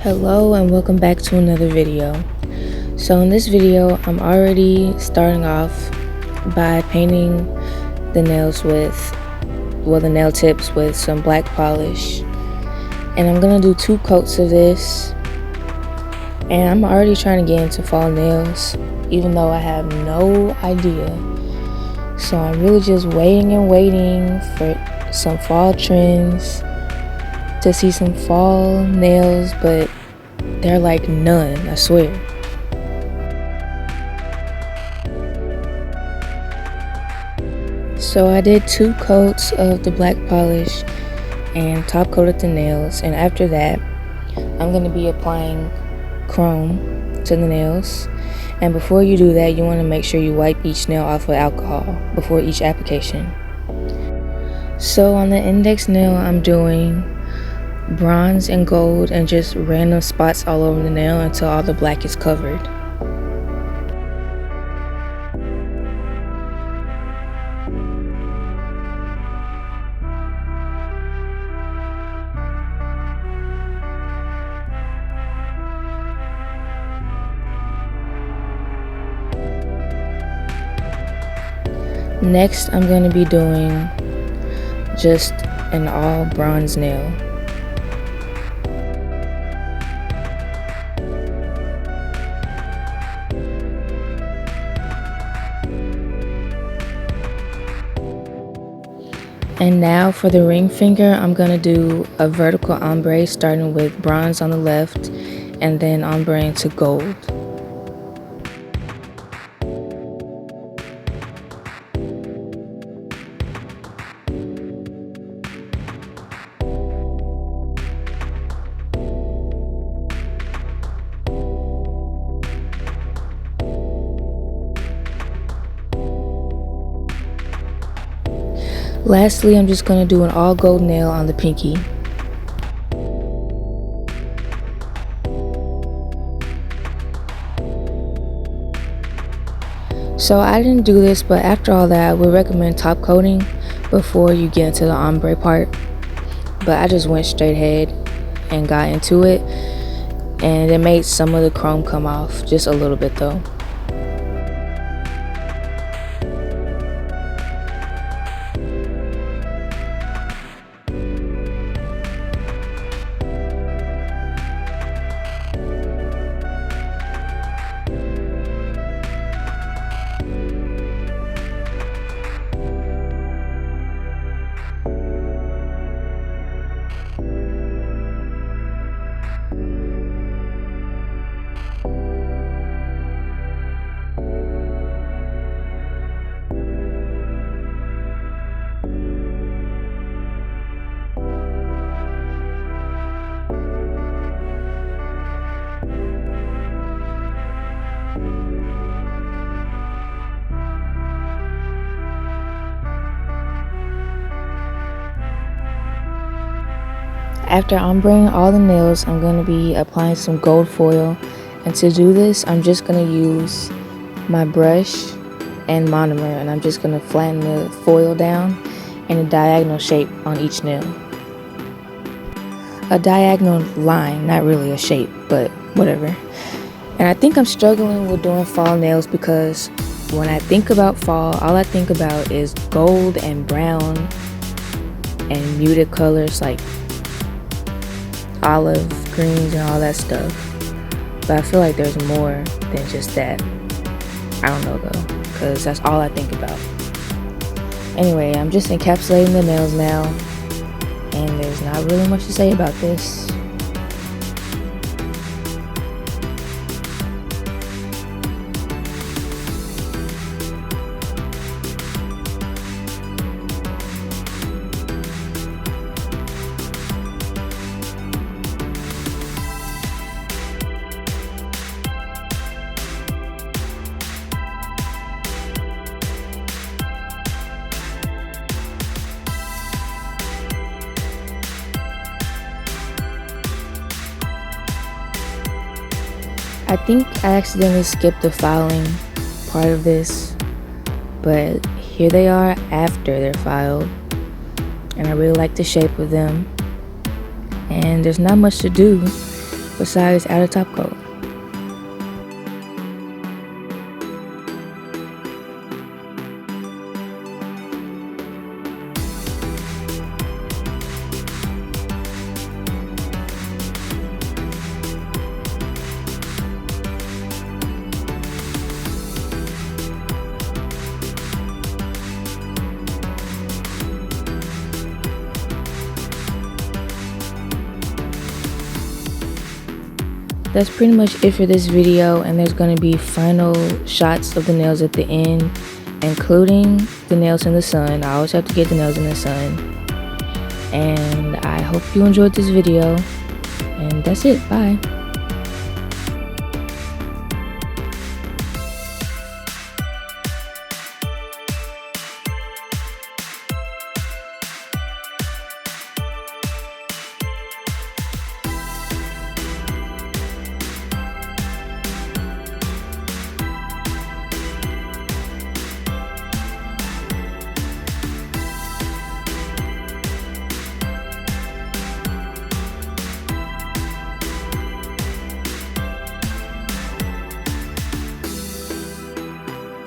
Hello and welcome back to another video. So in this video I'm already starting off by painting the nails the nail tips with some black polish, and I'm gonna do 2 coats of this. And I'm already trying to get into fall nails even though I have no idea, so I'm really just waiting for some fall trends, to see some fall nails, but they're like none, I swear. So I did 2 coats of the black polish and top coated the nails, and after that I'm going to be applying chrome to the nails. And before you do that, you want to make sure you wipe each nail off with alcohol before each application. So on the index nail I'm doing bronze and gold and just random spots all over the nail until all the black is covered. Next, I'm going to be doing just an all bronze nail. And now for the ring finger, I'm going to do a vertical ombre starting with bronze on the left and then ombre to gold. Lastly, I'm just going to do an all gold nail on the pinky. So I didn't do this, but after all that, I would recommend top coating before you get into the ombre part. But I just went straight ahead and got into it, and it made some of the chrome come off, just a little bit though. After ombreing all the nails, I'm going to be applying some gold foil, and to do this I'm just going to use my brush and monomer, and I'm just going to flatten the foil down in a diagonal shape on each nail. A diagonal line, not really a shape, but whatever. And I think I'm struggling with doing fall nails because when I think about fall, all I think about is gold and brown and muted colors like olive greens and all that stuff, but I feel like there's more than just that. I don't know though, because that's all I think about. Anyway, I'm just encapsulating the nails now, and there's not really much to say about this. I think I accidentally skipped the filing part of this, but here they are after they're filed, and I really like the shape of them. And there's not much to do. besides add a top coat. That's pretty much it for this video, and there's going to be final shots of the nails at the end, including the nails in the sun. I always have to get the nails in the sun. And I hope you enjoyed this video, and that's it. Bye.